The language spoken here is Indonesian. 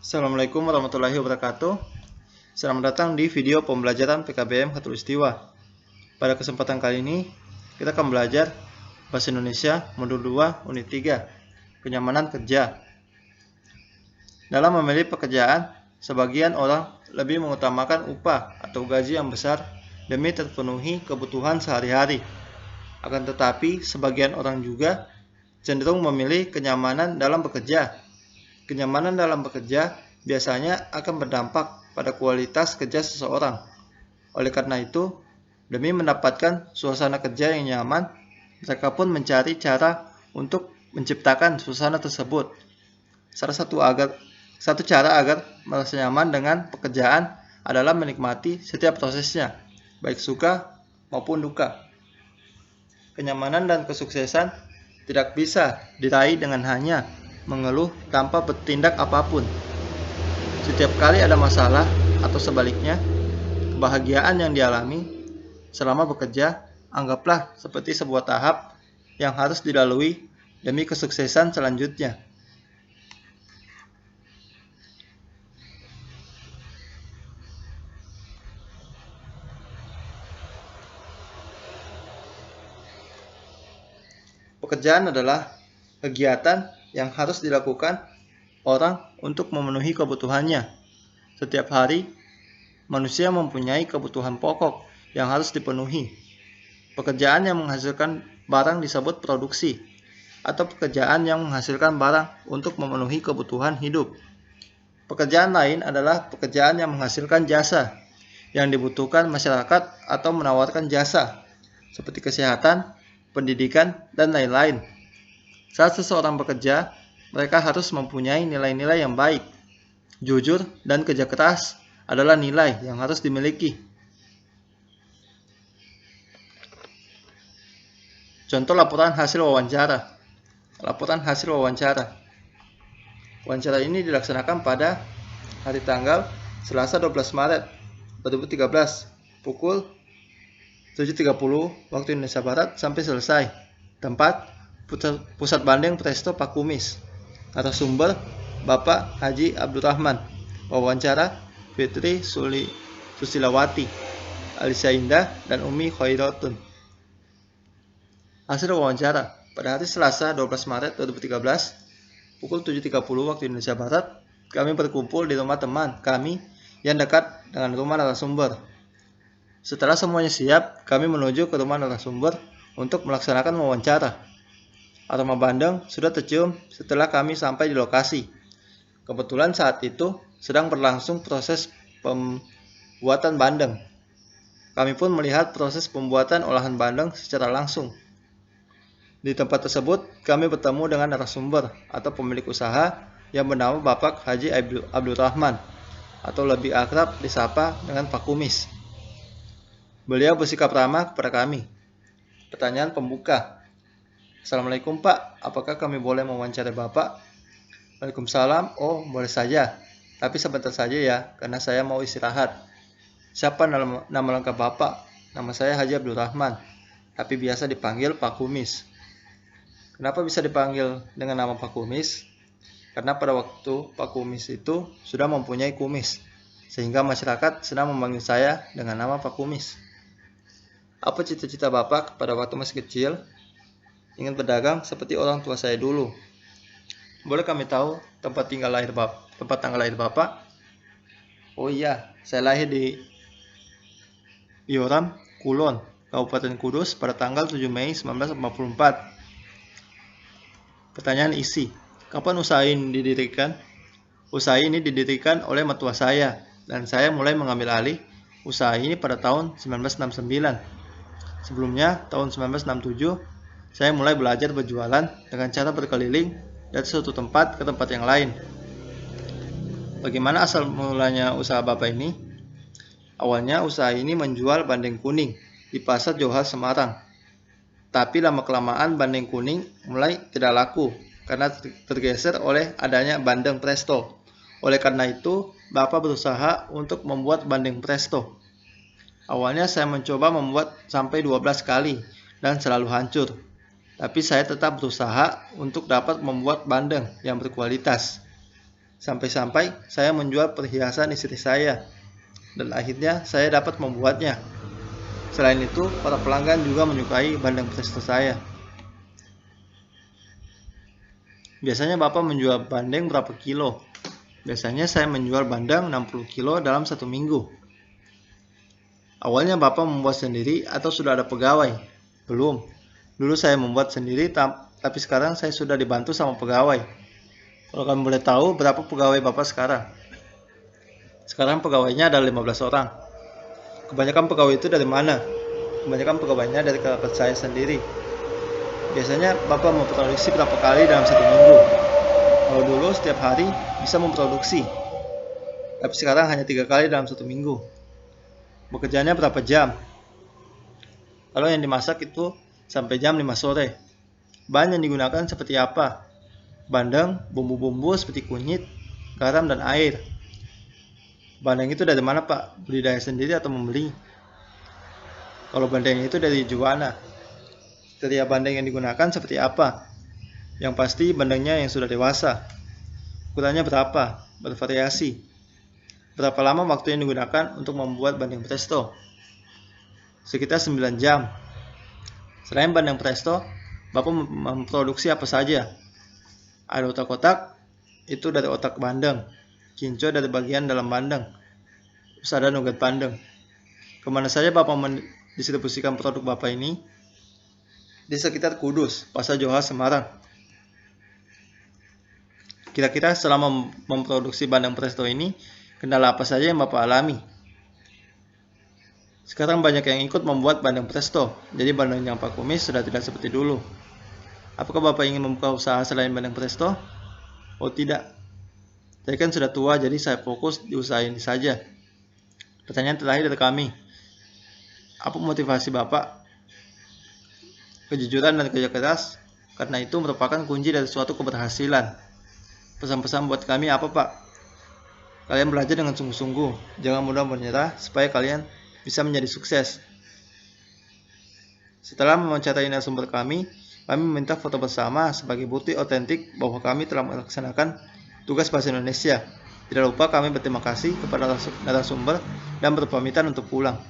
Assalamualaikum warahmatullahi wabarakatuh. Selamat datang di video pembelajaran PKBM Khatulistiwa. Pada kesempatan kali ini, kita akan belajar Bahasa Indonesia Modul 2 Unit 3, Kenyamanan Kerja. Dalam memilih pekerjaan, sebagian orang lebih mengutamakan upah atau gaji yang besar demi terpenuhi kebutuhan sehari-hari. Akan tetapi, sebagian orang juga cenderung memilih kenyamanan dalam bekerja. Kenyamanan dalam bekerja biasanya akan berdampak pada kualitas kerja seseorang. Oleh karena itu, demi mendapatkan suasana kerja yang nyaman, mereka pun mencari cara untuk menciptakan suasana tersebut. Satu cara agar merasa nyaman dengan pekerjaan adalah menikmati setiap prosesnya, baik suka maupun duka. Kenyamanan dan kesuksesan tidak bisa diraih dengan hanya mengeluh tanpa bertindak apapun. Setiap kali ada masalah atau sebaliknya, kebahagiaan yang dialami selama bekerja anggaplah seperti sebuah tahap yang harus dilalui demi kesuksesan selanjutnya. Pekerjaan adalah kegiatan yang harus dilakukan orang untuk memenuhi kebutuhannya. Setiap hari, manusia mempunyai kebutuhan pokok yang harus dipenuhi. Pekerjaan yang menghasilkan barang disebut produksi, atau pekerjaan yang menghasilkan barang untuk memenuhi kebutuhan hidup. Pekerjaan lain adalah pekerjaan yang menghasilkan jasa, yang dibutuhkan masyarakat atau menawarkan jasa, seperti kesehatan, pendidikan, dan lain-lain. Saat seseorang bekerja, mereka harus mempunyai nilai-nilai yang baik. Jujur dan kerja keras adalah nilai yang harus dimiliki. Contoh laporan hasil wawancara. Laporan hasil wawancara. Wawancara ini dilaksanakan pada hari tanggal Selasa 12 Maret 2013 pukul 7.30 waktu Indonesia Barat sampai selesai. Tempat Pusat Bandeng Presto Pakumis. Narasumber Bapak Haji Abdurrahman. Wawancara Fitri Susilawati, Alisa Indah, dan Umi Khairatun. Hasil wawancara pada hari Selasa 12 Maret 2013 pukul 7.30 waktu Indonesia Barat, kami berkumpul di rumah teman kami yang dekat dengan rumah narasumber. Setelah semuanya siap, kami menuju ke rumah narasumber untuk melaksanakan wawancara. Aroma bandeng sudah tercium setelah kami sampai di lokasi. Kebetulan saat itu sedang berlangsung proses pembuatan bandeng. Kami pun melihat proses pembuatan olahan bandeng secara langsung. Di tempat tersebut, kami bertemu dengan narasumber atau pemilik usaha yang bernama Bapak Haji Abdurrahman, atau lebih akrab disapa dengan Pak Kumis. Beliau bersikap ramah kepada kami. Pertanyaan pembuka. Assalamualaikum Pak, apakah kami boleh mewawancarai Bapak? Waalaikumsalam, oh boleh saja, tapi sebentar saja ya, karena saya mau istirahat. Siapa nama lengkap Bapak? Nama saya Haji Abdurrahman, tapi biasa dipanggil Pak Kumis. Kenapa bisa dipanggil dengan nama Pak Kumis? Karena pada waktu Pak Kumis itu sudah mempunyai kumis, sehingga masyarakat sedang memanggil saya dengan nama Pak Kumis. Apa cita-cita Bapak pada waktu masih kecil? Ingin berdagang seperti orang tua saya dulu. Boleh kami tahu tempat tanggal lahir Bapak? Oh iya, saya lahir di Ioram, Kulon, Kabupaten Kudus pada tanggal 7 Mei 1944. Pertanyaan isi. Kapan usaha ini didirikan? Usaha ini didirikan oleh mertua saya, dan saya mulai mengambil alih usaha ini pada tahun 1969. Sebelumnya, tahun 1967, saya mulai belajar berjualan dengan cara berkeliling dari suatu tempat ke tempat yang lain. Bagaimana asal mulanya usaha Bapak ini? Awalnya usaha ini menjual bandeng kuning di Pasar Johar Semarang. Tapi lama-kelamaan bandeng kuning mulai tidak laku karena tergeser oleh adanya bandeng presto. Oleh karena itu, Bapak berusaha untuk membuat bandeng presto. Awalnya saya mencoba membuat sampai 12 kali dan selalu hancur. Tapi saya tetap berusaha untuk dapat membuat bandeng yang berkualitas. Sampai-sampai saya menjual perhiasan istri saya, dan akhirnya saya dapat membuatnya. Selain itu, para pelanggan juga menyukai bandeng presto saya. Biasanya Bapak menjual bandeng berapa kilo? Biasanya saya menjual bandeng 60 kilo dalam 1 minggu. Awalnya Bapak membuat sendiri atau sudah ada pegawai? Belum. Dulu saya membuat sendiri, tapi sekarang saya sudah dibantu sama pegawai. Kalau kamu boleh tahu berapa pegawai Bapak sekarang? Sekarang pegawainya ada 15 orang. Kebanyakan pegawai itu dari mana? Kebanyakan pegawainya dari kerabat saya sendiri. Biasanya Bapak memproduksi berapa kali dalam 1 minggu? Kalau dulu setiap hari bisa memproduksi, tapi sekarang hanya 3 kali dalam 1 minggu. Bekerjanya berapa jam? Kalau yang dimasak itu sampai jam 5 sore. Bahan yang digunakan seperti apa? Bandeng, bumbu-bumbu seperti kunyit, garam, dan air. Bandeng itu dari mana Pak? Budidaya sendiri atau membeli? Kalau bandeng itu dari Juwana. Kriteria bandeng yang digunakan seperti apa? Yang pasti bandengnya yang sudah dewasa. Ukurannya berapa? Bervariasi. Berapa lama waktu yang digunakan untuk membuat bandeng presto? Sekitar 9 jam. Selain bandeng presto, Bapak memproduksi apa saja? Ada otak-otak, itu dari otak bandeng. Kinco dari bagian dalam bandeng. Terus ada nougat bandeng. Kemana saja Bapak mendistribusikan produk Bapak ini? Di sekitar Kudus, Pasar Johar, Semarang. Kira-kira selama memproduksi bandeng presto ini, kendala apa saja yang Bapak alami? Sekarang banyak yang ikut membuat bandeng presto, jadi bandeng yang Pak Kumis sudah tidak seperti dulu. Apakah Bapak ingin membuka usaha selain bandeng presto? Oh tidak, saya kan sudah tua, jadi saya fokus di usaha ini saja. Pertanyaan terakhir dari kami, apa motivasi Bapak? Kejujuran dan kerja keras, karena itu merupakan kunci dari suatu keberhasilan. Pesan-pesan buat kami apa Pak? Kalian belajar dengan sungguh-sungguh, jangan mudah menyerah supaya kalian bisa menjadi sukses. Setelah mewawancarai narasumber kami meminta foto bersama sebagai bukti otentik bahwa kami telah melaksanakan tugas bahasa Indonesia. Tidak lupa kami berterima kasih kepada narasumber dan berpamitan untuk pulang.